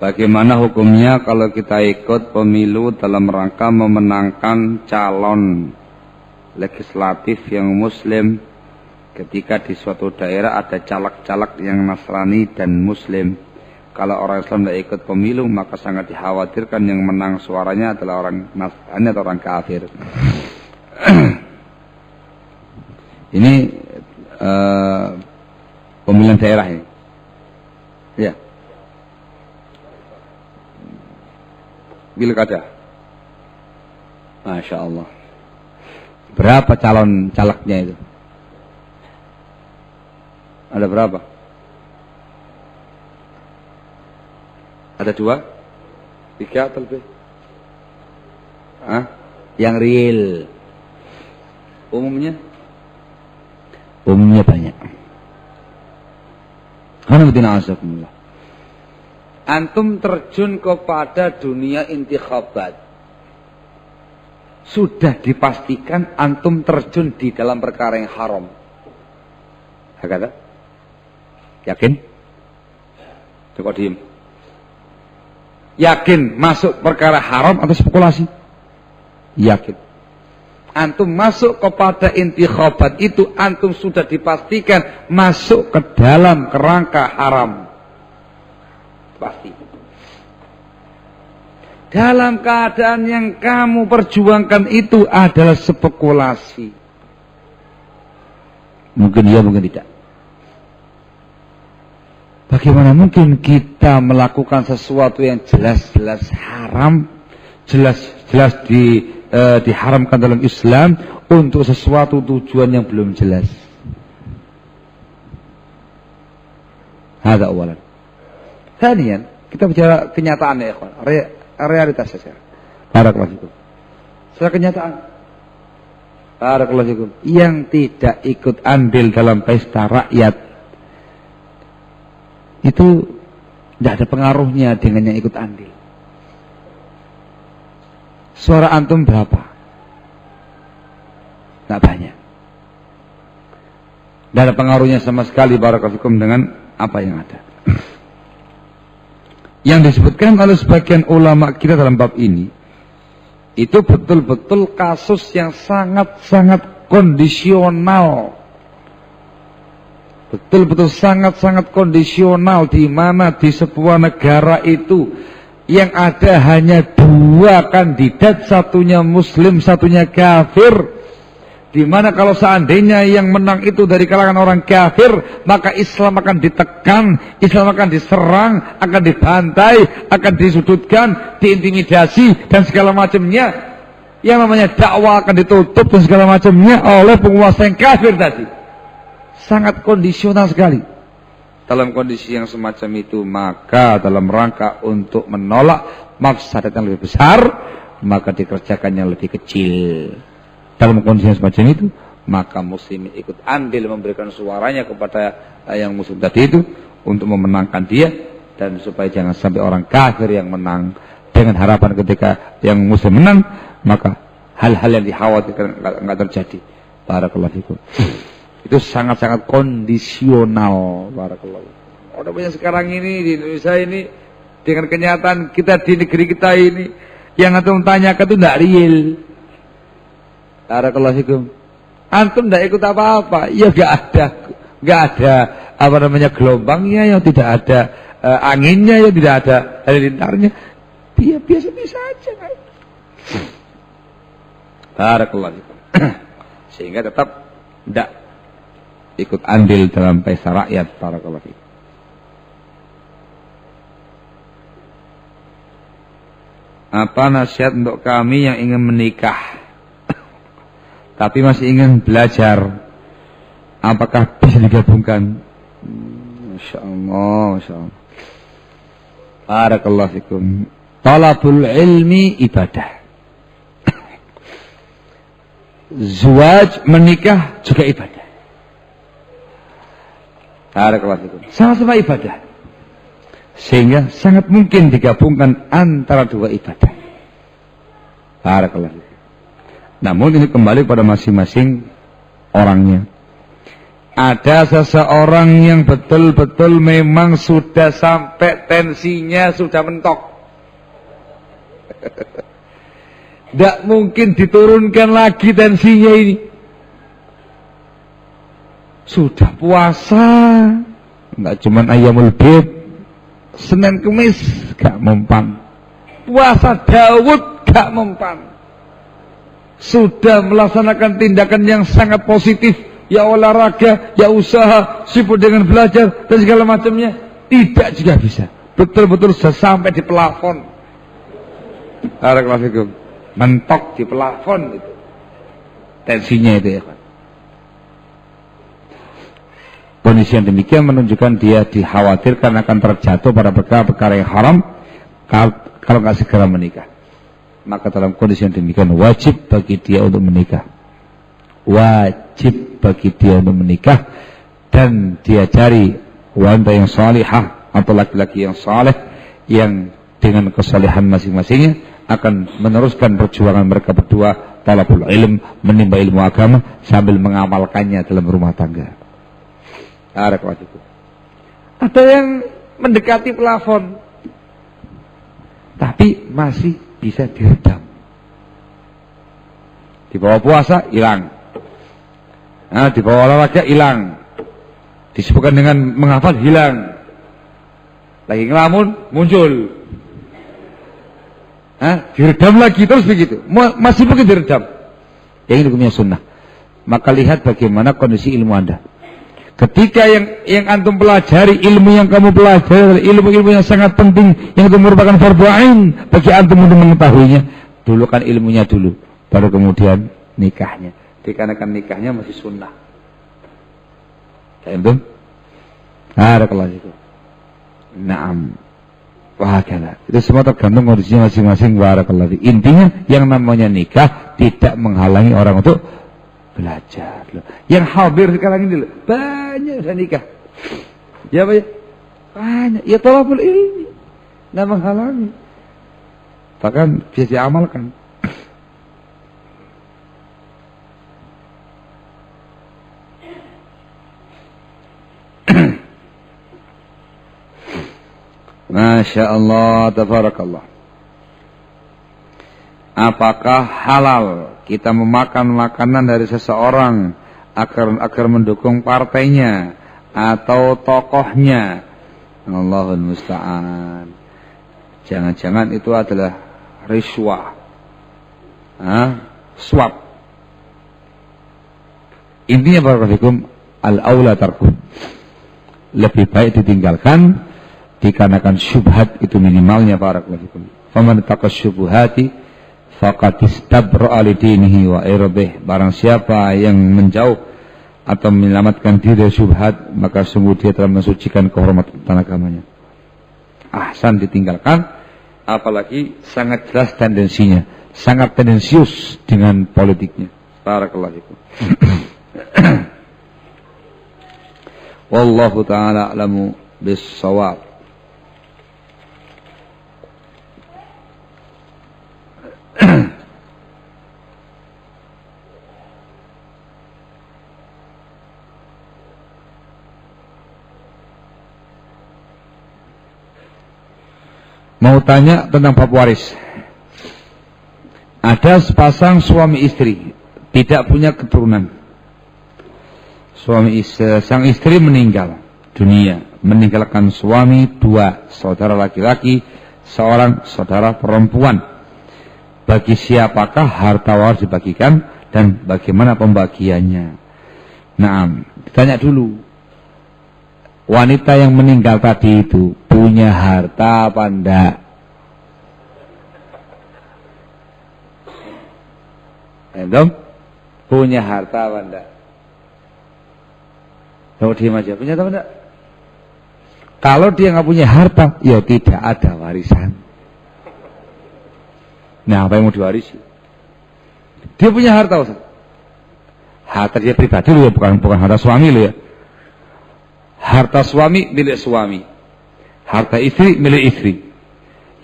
Bagaimana hukumnya kalau kita ikut pemilu dalam rangka memenangkan calon legislatif yang muslim ketika di suatu daerah ada caleg-caleg yang Nasrani dan muslim. Kalau orang Islam tidak ikut pemilu maka sangat dikhawatirkan yang menang suaranya adalah orang Nasrani atau orang kafir. Ini pemilihan daerah ini. Ya. Pilkada. Masya Allah. Berapa calon calegnya itu? Ada berapa? Ada 2? 3 atau lebih? Yang real. Umumnya? Umumnya banyak. Alhamdulillah. Antum terjun kepada dunia intikhabat. Sudah dipastikan antum terjun di dalam perkara yang haram. Hakata? Yakin? Coba diem. Yakin masuk perkara haram atau spekulasi? Yakin. Antum masuk kepada intikhabat itu, antum sudah dipastikan masuk ke dalam kerangka haram. Pasti. Dalam keadaan yang kamu perjuangkan itu adalah spekulasi. Mungkin iya, mungkin tidak. Bagaimana mungkin kita melakukan sesuatu yang jelas-jelas haram, jelas-jelas diharamkan dalam Islam untuk sesuatu tujuan yang belum jelas. Hadza awalan. Kemudian kita bicara kenyataan ya ikhwan, realitas saja. Barakallahu fikum. Secara kenyataan. Barakallahu fikum. Yang tidak ikut andil dalam pesta rakyat itu tidak ada pengaruhnya dengan yang ikut andil. Suara antum berapa? Tidak banyak. Tidak ada pengaruhnya sama sekali barakallahu fikum dengan apa yang ada. Yang disebutkan oleh sebagian ulama kita dalam bab ini itu betul-betul kasus yang sangat-sangat kondisional. Betul-betul sangat-sangat kondisional, di mana di sebuah negara itu yang ada hanya 2 kandidat, satunya muslim, satunya kafir. Di mana kalau seandainya yang menang itu dari kalangan orang kafir, maka Islam akan ditekan, Islam akan diserang, akan dibantai, akan disudutkan, diintimidasi dan segala macamnya. Yang namanya dakwah akan ditutup dan segala macamnya oleh penguasa yang kafir tadi. Sangat kondisional sekali. Dalam kondisi yang semacam itu, maka dalam rangka untuk menolak mafsadat yang lebih besar, maka dikerjakan yang lebih kecil. Dalam kondisi yang semacam itu, maka muslim ikut andil memberikan suaranya kepada yang muslim tadi itu untuk memenangkan dia, dan supaya jangan sampai orang kafir yang menang. Dengan harapan ketika yang muslim menang, maka hal-hal yang dikhawatirkan enggak terjadi. Barakallahu fikum. Itu sangat-sangat kondisional. Barakallahu. Udah banyak sekarang ini di Indonesia ini, dengan kenyataan kita di negeri kita ini, yang antum tanyakan itu enggak real. Barakallahu fikum. Antum tidak ikut apa-apa, ya enggak ada apa namanya gelombangnya, yang tidak ada anginnya, yang tidak ada halilintarnya. Dia biasa-biasa aja kan. Barakallahu fikum. Sehingga tetap tidak ikut andil dalam pesta rakyat. Barakallahu fikum. Apa nasihat untuk kami yang ingin menikah tapi masih ingin belajar, apakah bisa digabungkan? Masya Allah, Masya Allah. Barakallahu fikum. Talabul ilmi ibadah. Zuwaj, menikah juga ibadah. Barakallahu fikum. Sama-sama ibadah. Sehingga sangat mungkin digabungkan antara 2 ibadah. Barakallahu fikum. Namun ini kembali pada masing-masing orangnya. Ada seseorang yang betul-betul memang sudah sampai tensinya sudah mentok. Tidak mungkin diturunkan lagi tensinya ini. Sudah puasa, nggak cuman ayamul bid, Senin Kemis gak mempan. Puasa Daud gak mempan. Sudah melaksanakan tindakan yang sangat positif, ya olahraga, ya usaha, sibuk dengan belajar dan segala macamnya, tidak juga bisa. Betul-betul sudah sampai di plafon. Barakallahu mentok di plafon itu. Tensinya itu ya Pak. Kondisi yang demikian menunjukkan dia dikhawatirkan akan terjatuh pada perkara-perkara yang haram kalau nggak segera menikah. Maka dalam kondisi yang demikian wajib bagi dia untuk menikah. Wajib bagi dia untuk menikah dan dia cari wanita yang salihah atau laki-laki yang saleh yang dengan kesalehan masing-masingnya akan meneruskan perjuangan mereka berdua talabul ilm, menimba ilmu agama sambil mengamalkannya dalam rumah tangga. Ada yang mendekati plafon tapi masih bisa diredam. Di bawah puasa hilang, di bawah olahraga hilang, disebutkan dengan menghafal hilang, lagi ngelamun muncul, diredam lagi terus begitu, masih mungkin diredam. Yang ini hukumnya sunnah. Maka lihat bagaimana kondisi ilmu Anda. Ketika yang antum pelajari, ilmu yang kamu pelajari, ilmu-ilmu yang sangat penting, yang itu merupakan fardhu ain bagi antum untuk mengetahuinya, dulukan ilmunya dulu, baru kemudian nikahnya. Dikarenakan nikahnya masih sunnah. Antum? Barakallahu fikum. Naam. Wahakala. Itu semua tergantung kondisinya masing-masing. Barakallahu fikum. Intinya yang namanya nikah tidak menghalangi orang untuk belajar loh. Yang hadir sekarang ini loh, banyak sudah nikah. Ya Pak ya? Banyak. Ya talabul ilmi. Tidak menghalangi. Bahkan bisa diamalkan. Masya Allah, tabarakallah. Apakah halal kita memakan makanan dari seseorang agar mendukung partainya atau tokohnya? Allahul musta'an. Jangan-jangan itu adalah riswah, suap. Intinya barakallahu al-aula tarku. Lebih baik ditinggalkan dikarenakan syubhat itu minimalnya barakallahu. Faman taqas syubhati faqad istabra'a li dinihi wa irdih. Barang siapa yang menjauh atau menyelamatkan diri dari syubhat, maka sungguh dia telah mensucikan kehormatan agamanya. Ahsan ditinggalkan, apalagi sangat jelas tendensinya, sangat tendensius dengan politiknya. Barakallahu fikum. Wallahu ta'ala a'lamu bis-shawab. Mau tanya tentang bab waris. Ada sepasang suami istri tidak punya keturunan. Sang istri meninggal dunia, meninggalkan suami dua, saudara laki-laki, seorang saudara perempuan. Bagi siapakah harta waris dibagikan dan bagaimana pembagiannya? Nah, ditanya dulu. Wanita yang meninggal tadi itu punya harta apa enggak? Entah? Punya harta apa enggak? Tahu diam aja, punya apa enggak? Kalau dia nggak punya harta, ya tidak ada warisan. Nah, apa yang mau diwarisi? Dia punya harta, Ustaz. Harta dia pribadi loh ya, bukan harta suami loh ya. Harta suami milik suami, harta istri milik istri.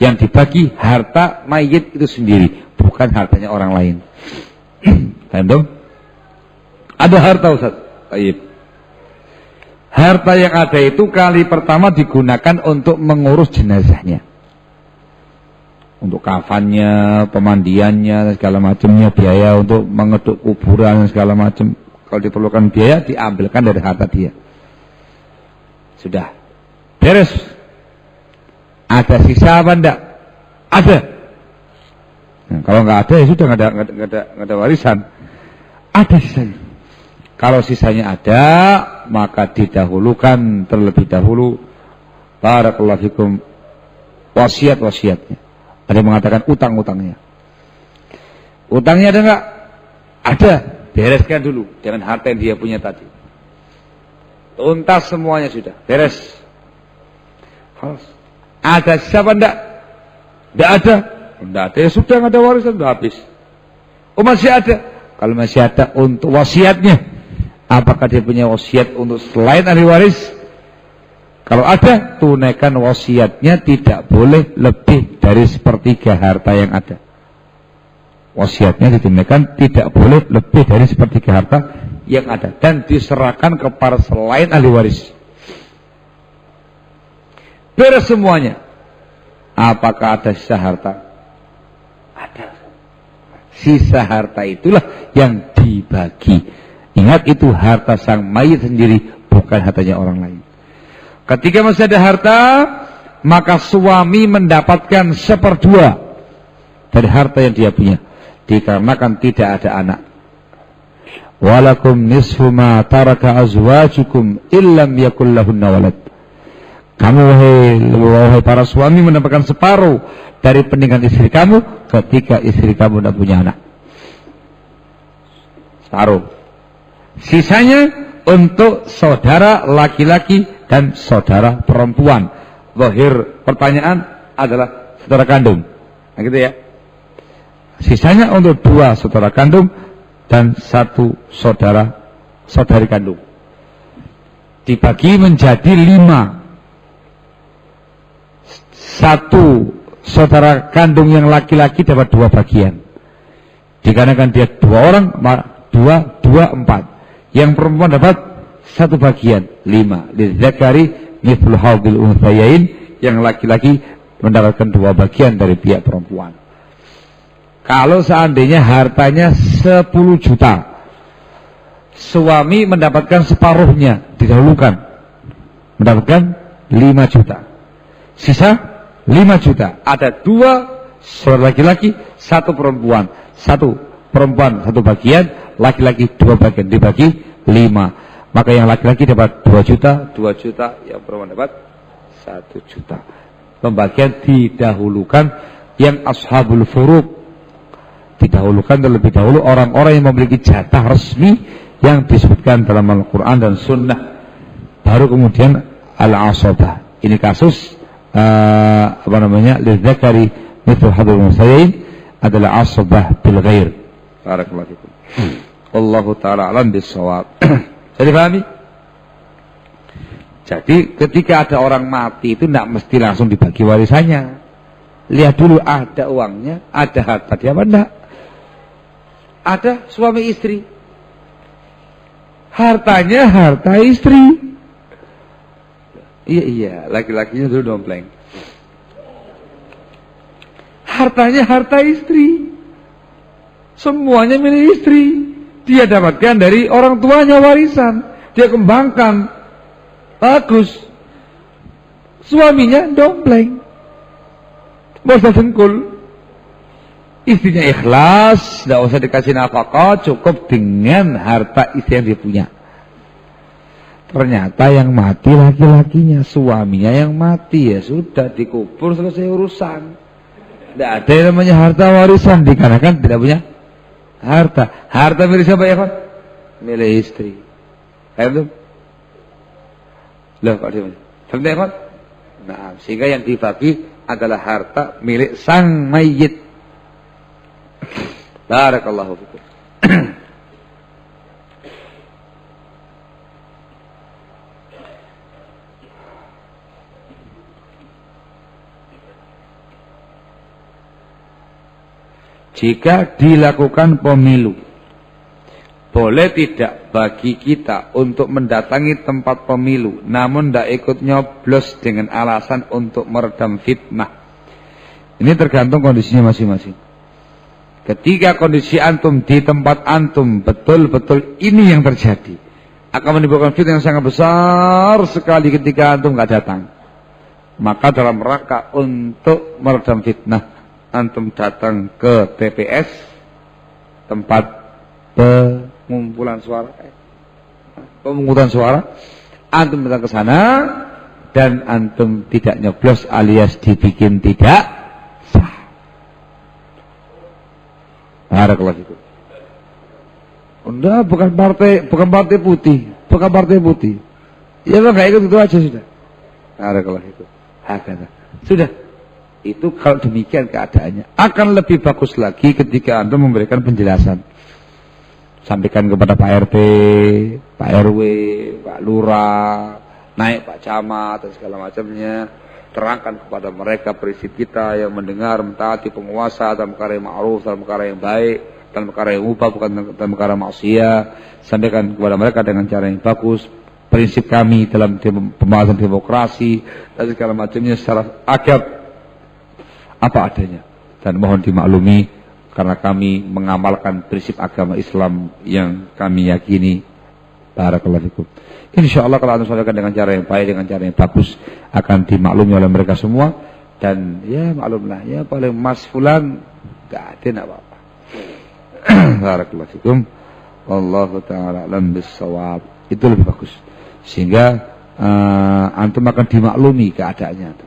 Yang dibagi harta mayit itu sendiri, bukan hartanya orang lain. Tandem? Ada harta Ustaz. Baik. Harta yang ada itu kali pertama digunakan untuk mengurus jenazahnya, untuk kafannya, pemandiannya, segala macamnya, biaya untuk mengeduk kuburan segala macam. Kalau diperlukan biaya, diambilkan dari harta dia. Sudah beres. Ada sisa apa enggak? Ada. Nah, kalau nggak ada ya sudah nggak ada warisan. Ada sisanya. Kalau sisanya ada, maka didahulukan terlebih dahulu. Barakallahu fikum, wasiat-wasiatnya. Ada yang mengatakan utang-utangnya. Utangnya ada enggak? Ada. Bereskan dulu dengan harta yang dia punya tadi. Tuntas semuanya sudah. Beres. Harus. Ada siapa enggak? Enggak ada. Enggak ada ya sudah, enggak ada warisan, sudah habis. Oh masih ada. Kalau masih ada untuk wasiatnya, apakah dia punya wasiat untuk selain ahli waris? Kalau ada, tunaikan wasiatnya, tidak boleh lebih dari sepertiga harta yang ada. Wasiatnya ditunaikan tidak boleh lebih dari sepertiga harta yang ada dan diserahkan kepada selain ahli waris. Beres semuanya. Apakah ada sisa harta? Ada. Sisa harta itulah yang dibagi. Ingat, itu harta sang mayit sendiri, bukan hartanya orang lain. Ketika masih ada harta, maka suami mendapatkan 1/2 dari harta yang dia punya, dikarenakan tidak ada anak. Walakum nisfu ma taraka azwajukum illam yakul lahunna walad. Kamu wahai para suami mendapatkan separuh dari peninggalan istri kamu ketika istri kamu tidak punya anak. Separuh. Sisanya untuk saudara laki-laki dan saudara perempuan. Zahir pertanyaan adalah saudara kandung. Nah gitu ya. Sisanya untuk 2 saudara kandung dan 1 saudari kandung. Dibagi menjadi 5. 1 saudara kandung yang laki-laki dapat 2 bagian. Dikarenakan dia 2 orang, 2, 4. Yang perempuan dapat 1 bagian, 5. Lidzakari mithlu hadzil unthayain, yang laki-laki mendapatkan 2 bagian dari pihak perempuan. Kalau seandainya hartanya 10 juta, suami mendapatkan separuhnya, didahulukan, mendapatkan 5 juta. Sisa 5 juta. Ada 2 saudara laki-laki, 1 perempuan. 1 perempuan 1 bagian, laki-laki 2 bagian, dibagi 5. Maka yang laki-laki dapat 2 juta, 2 juta, yang perempuan dapat 1 juta. Pembagian didahulukan yang ashabul furuq. Didahulukan terlebih dahulu orang-orang yang memiliki jatah resmi yang disebutkan dalam Al-Quran dan Sunnah. Baru kemudian al-asabah. Ini kasus lidzakari mithlu hadzil unthayain adalah asabah bil ghair. Barakallahu fikum. Wallahu taala alam bissawab. Jadi pahami? Jadi ketika ada orang mati itu tidak mesti langsung dibagi warisannya. Lihat dulu ada uangnya, ada harta dia apa enggak. Ada suami istri, hartanya harta istri. Iya, laki-lakinya dulu dompleng. Hartanya harta istri, semuanya milik istri. Dia dapatkan dari orang tuanya warisan, dia kembangkan, bagus. Suaminya dompleng, bosan dengkul. Istrinya ikhlas, tidak usah dikasih nafkah, cukup dengan harta istri yang dia punya. Ternyata yang mati laki-lakinya, suaminya yang mati, ya sudah dikubur, selesai urusan. Tidak ada yang namanya harta warisan, dikarenakan tidak punya harta. Harta milik siapa ya kan? Milik istri. Kayak itu? Loh kok dia? Sampai kan? Nah, sehingga yang dibagi adalah harta milik sang mayit. Barakallahu fikum. Jika dilakukan pemilu boleh tidak bagi kita untuk mendatangi tempat pemilu namun tidak ikut nyoblos dengan alasan untuk meredam fitnah? Ini tergantung kondisinya masing-masing. Ketika kondisi antum di tempat antum betul-betul ini yang terjadi, akan menimbulkan fitnah yang sangat besar sekali ketika antum nggak datang. Maka dalam rangka untuk meredam fitnah, antum datang ke TPS, tempat pengumpulan suara, pemungutan suara, antum datang ke sana dan antum tidak nyoblos alias dibikin tidak sah. Barakallahu fikum. Enggak, bukan partai putih, bukan partai putih. Ya enggak ikut itu aja sudah. Barakallahu fikum. Hakana. Sudah. Itu kalau demikian keadaannya akan lebih bagus lagi ketika antum memberikan penjelasan. Sampaikan kepada Pak RT, Pak RW, Pak Lurah, naik Pak Camat dan segala macamnya. Terangkan kepada mereka prinsip kita yang mendengar, mentaati penguasa dalam perkara yang ma'ruf, dalam perkara yang baik, dalam perkara yang mubah, bukan dalam perkara maksiat. Sampaikan kepada mereka dengan cara yang bagus prinsip kami dalam pembahasan demokrasi dan segala macamnya secara adab apa adanya, dan mohon dimaklumi karena kami mengamalkan prinsip agama Islam yang kami yakini. Barakallahu fikum. Insyaallah kalau antum sampaikan dengan cara yang baik, dengan cara yang bagus, akan dimaklumi oleh mereka semua. Dan ya maklumlah, ya paling Mas Fulan gak ada, enggak apa-apa. Barakallahu fikum. Wallahu ta'ala alam bis-shawab. Itu lebih bagus. Sehingga antum akan dimaklumi keadaannya.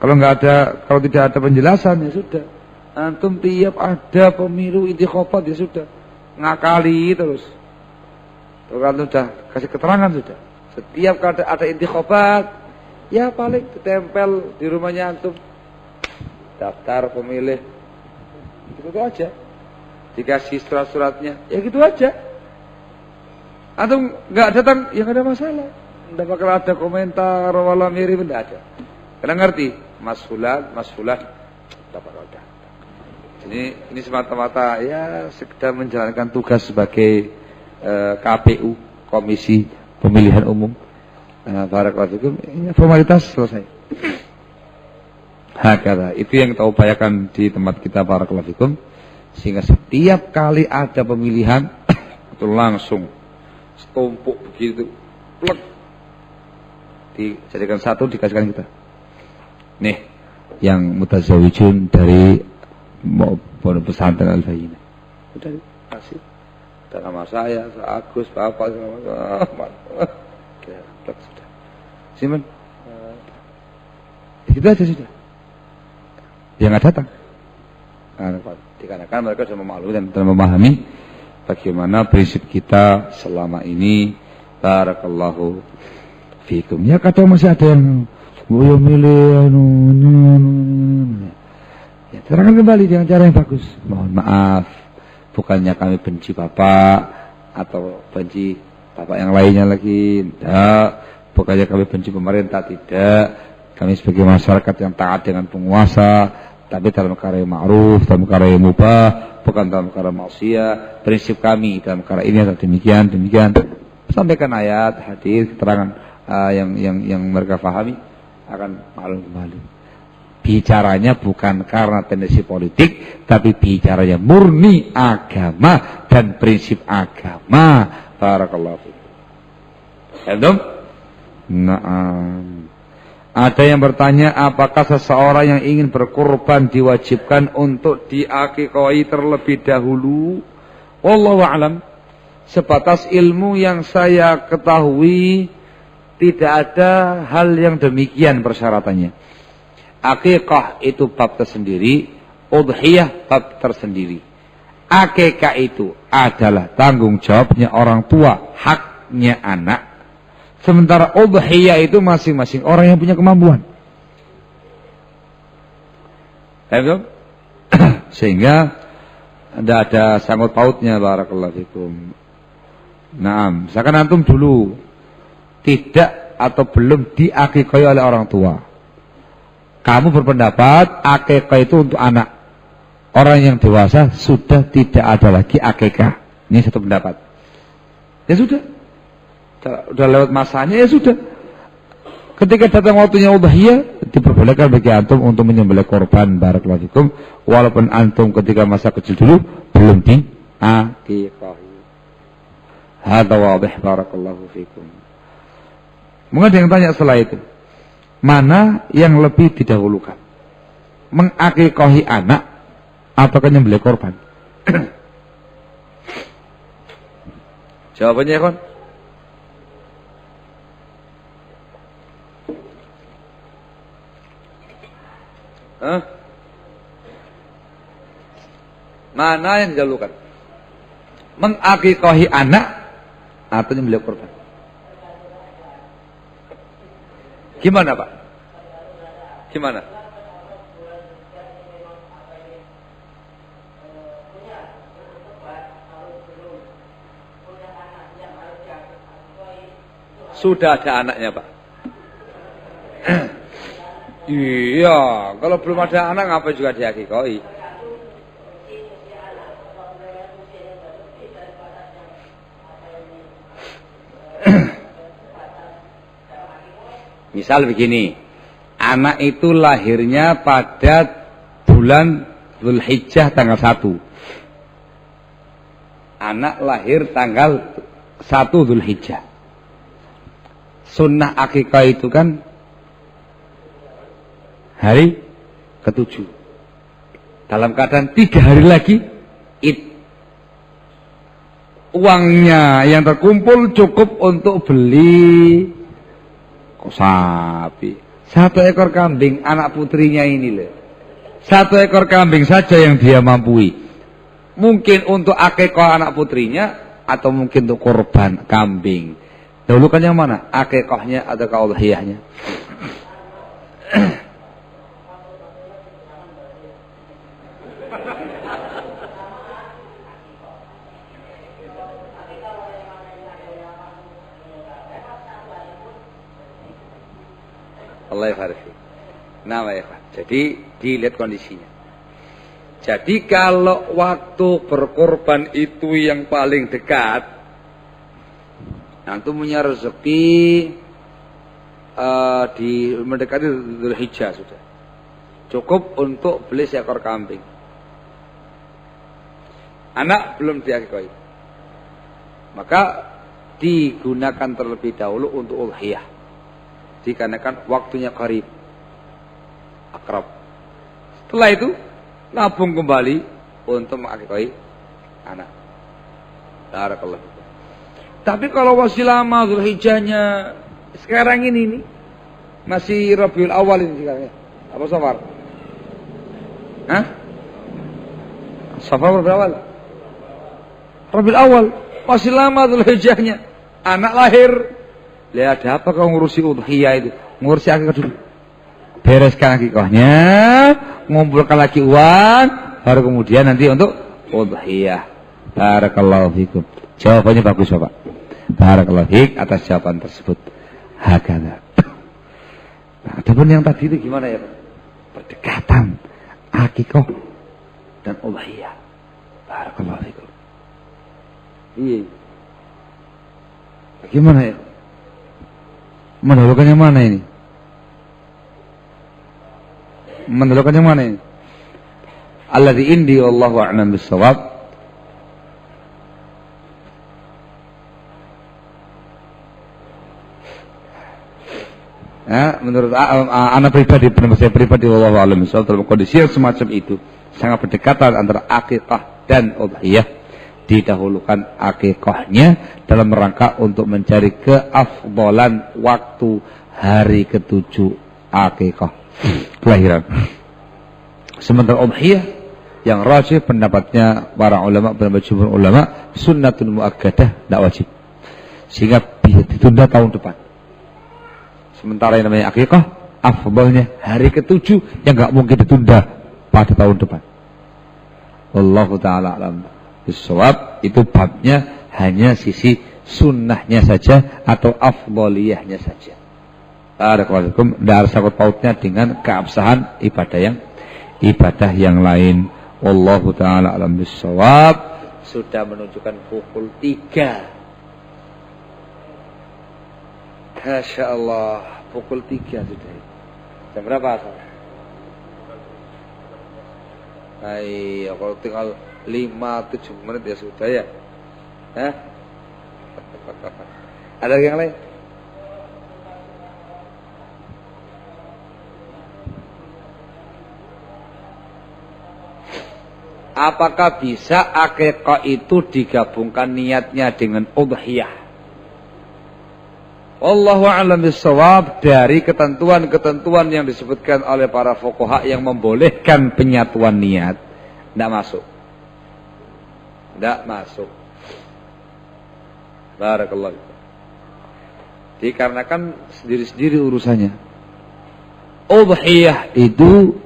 Kalau tidak ada penjelasan ya sudah. Antum tiap ada pemilu intikhabat ya sudah. Ngakali terus. Kalau antum sudah kasih keterangan sudah. Setiap kali ada intikhabat, ya paling ditempel di rumahnya antum daftar pemilih. Gitu aja. Dikasih surat-suratnya, ya gitu aja. Antum nggak datang, ya nggak ada masalah. Nggak bakal ada komentar wala mirip, nggak ada. Karena ngerti, Mas Fulan, nggak bakal ada. Ini semata-mata ya sekedar menjalankan tugas sebagai KPU, Komisi Pemilihan Umum. Barakallahu fikum, formalitas selesai. Hakala, itu yang kita upayakan di tempat kita, barakallahu fikum. Sehingga setiap kali ada pemilihan itu langsung setumpuk begitu, plek, dijadikan satu, dikasihkan kita. Nih, yang mutazawijun dari pondok pesantren Al-Bayyinah. Udah kasih. Dan nama saya, Agus, Bapak, sudah. Simpen. Itu aja sudah. Dia nggak datang. Dikarenakan mereka sudah memaklumi dan memahami bagaimana prinsip kita selama ini. Barakallahu fikum. Ya kadang masih ada yang milih ya, terangkan kembali dengan cara yang bagus. Mohon maaf, bukannya kami benci Bapak atau benci Bapak yang lainnya lagi. Tidak. Bukannya kami benci pemerintah. Tidak. Kami sebagai masyarakat yang taat dengan penguasa, tapi dalam perkara yang ma'ruf, dalam perkara yang mubah, bukan dalam perkara maksiat. Prinsip kami dalam perkara ini adalah demikian. Sampaikan ayat, hadis, keterangan yang mereka fahami, akan maklum kembali. Bicaranya bukan karena tendensi politik, tapi bicaranya murni agama dan prinsip agama. Barakallahu fiikum. Paham? Naam. Ada yang bertanya, apakah seseorang yang ingin berkurban diwajibkan untuk diakikahi terlebih dahulu? Wallahu a'lam. Sebatas ilmu yang saya ketahui, tidak ada hal yang demikian persyaratannya. Akikah itu bab tersendiri, udhiyah bab tersendiri. Akikah itu adalah tanggung jawabnya orang tua, haknya anak. Sementara udhiyah itu masing-masing orang yang punya kemampuan. Sehingga tidak ada sangkut pautnya, barakallahu fikum. Nah, misalkan antum dulu tidak atau belum diakikahi oleh orang tua. Kamu berpendapat akikah itu untuk anak. Orang yang dewasa sudah tidak ada lagi akikah. Ini satu pendapat. Ya sudah. Sudah lewat masanya, ya sudah. Ketika datang waktunya udhiyah, diperbolehkan bagi antum untuk menyembelih korban, barakallahu fikum, walaupun antum ketika masa kecil dulu belum diaqiqahi. Hadza wadih, barakallahu fikum. Mungkin ada yang tanya setelah itu, mana yang lebih didahulukan? Mengaqiqahi anak atau menyembelih korban? Jawabannya ya, kon? Mana yang didahulukan? Mengaqiqahi anak atau menyembelih korban? Gimana Pak? Gimana? Sudah ada anaknya Pak. Iya, kalau belum ada anak ngapa juga diaqiqahi? Misal begini, anak itu lahirnya pada bulan Dzulhijjah tanggal 1. Anak lahir tanggal 1 Dzulhijjah. Sunnah akikah itu kan hari ke-7. Dalam keadaan 3 hari lagi Id. Uangnya yang terkumpul cukup untuk beli sapi. 1 ekor kambing anak putrinya ini loh. 1 ekor kambing saja yang dia mampui. Mungkin untuk akikah anak putrinya atau mungkin untuk korban kambing. Dahulukan yang mana? Akikahnya atau udhiyahnya? Allah yafarfi. Nah, ya, jadi dilihat kondisinya. Jadi kalau waktu berkorban itu yang paling dekat, antum punya rezeki di mendekati Dzulhijjah sudah. Cukup untuk beli seekor kambing. Anak belum diaqiqahi. Maka digunakan terlebih dahulu untuk udhiyah. Dikarenakan waktunya qarib, akrab. Setelah itu nabung kembali untuk mengaqiqahi anak. Barakallahu. Tapi kalau masih lama Dzulhijjahnya sekarang ini nih, masih Rabiul Awal ini sekarang ya. Apa Safar? Hah? Safar Rabiul Awal. Rabiul Awal masih lama Dzulhijjahnya. Anak lahir. Lihat ada apa kau ngurusi udhiyah itu? Ngurusi akikah dulu. Bereskan akikahnya, ngumpulkan lagi uang, baru kemudian nanti untuk udhiyah. Barakallahu fikum. Jawabannya bagus Bapak. Barakallahu fiik atas jawaban tersebut. Hakana. Nah, adapun yang tadi itu gimana ya Pak? Berdekatan akikah dan udhiyah. Barakallahu fikum. Iya. Gimana ya? Mendahulukan yang mana ini? Mendahulukan yang mana ini? Alladzi indi wallahu a'lam bis-shawab. Ya, menurut anak pribadi, pendapat saya pribadi wallahu a'lam bis-shawab, dalam kondisi yang semacam itu sangat berdekatan antara akikah dan udhiyah. Didahulukan akikahnya dalam rangka untuk mencari keafdalan waktu hari ke-7 akikah kelahiran. Sementara udhiyah yang rajih pendapatnya para ulama, pendapat jumhur ulama, sunnatun muakkadah, tidak wajib. Sehingga bisa ditunda tahun depan. Sementara yang namanya akikah, afdalnya hari ke-7 yang enggak mungkin ditunda pada tahun depan. Wallahu taala alam. Bisawab itu babnya hanya sisi sunnahnya saja atau afdaliyahnya saja. Barakallahu tidak ada sangkut pautnya dengan keabsahan ibadah yang lain. Wallahu taala alam bisawab. sudah menunjukkan pukul 3. Masya Allah, pukul 3 sudah. Jam berapa asal? Ayo, kalau tinggal 5-7 menit ya sudah ya. Hah? Ada yang lain? Apakah bisa akikah itu digabungkan niatnya dengan udhiyah? Wallahu a'lam bishawab. Dari ketentuan-ketentuan yang disebutkan oleh para fuqaha yang membolehkan penyatuan niat, tidak masuk. Tidak masuk. Barakallahu. Dikarenakan sendiri-sendiri urusannya. Udhiyah itu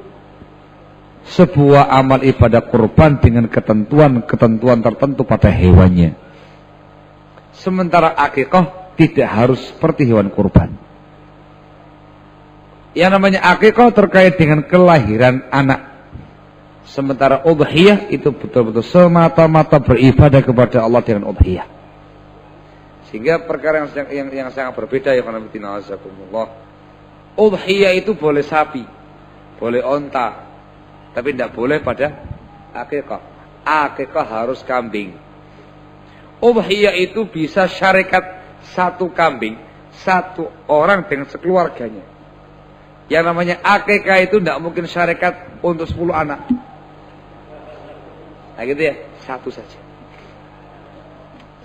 sebuah amal ibadah kurban dengan ketentuan-ketentuan tertentu pada hewannya. Sementara akikah tidak harus seperti hewan kurban. Yang namanya akikah terkait dengan kelahiran anak. Sementara udhiyah itu betul-betul semata-mata beribadah kepada Allah dengan udhiyah. Sehingga perkara yang sangat berbeda ya karena bina'azakumullah. Udhiyah itu boleh sapi, boleh onta, tapi tidak boleh pada akikah. Akikah harus kambing. Udhiyah itu bisa syarikat satu kambing, satu orang dengan sekeluarganya. Yang namanya akikah itu tidak mungkin syarikat untuk 10 anak. Nah gitu ya, satu saja.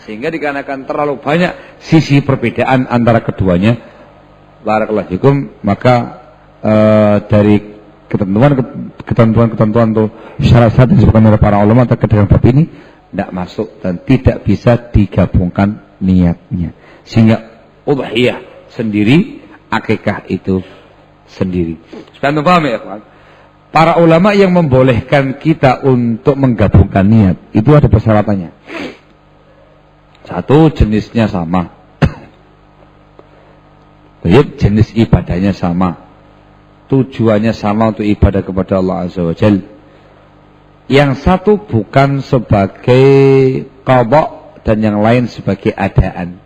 Sehingga dikarenakan terlalu banyak sisi perbedaan antara keduanya, barakallahu fikum, maka dari ketentuan-ketentuan atau syarat-syarat yang disebutkan oleh para ulama terkait dengan bab ini tidak masuk dan tidak bisa digabungkan niatnya. Sehingga udhiyah sendiri, akikah itu sendiri. Supaya anda paham ya kawan. Para ulama yang membolehkan kita untuk menggabungkan niat itu ada persyaratannya. Satu, jenisnya sama. Jenis ibadahnya sama. Tujuannya sama untuk ibadah kepada Allah Azza wa Jalla. Yang satu bukan sebagai qadha dan yang lain sebagai adaan.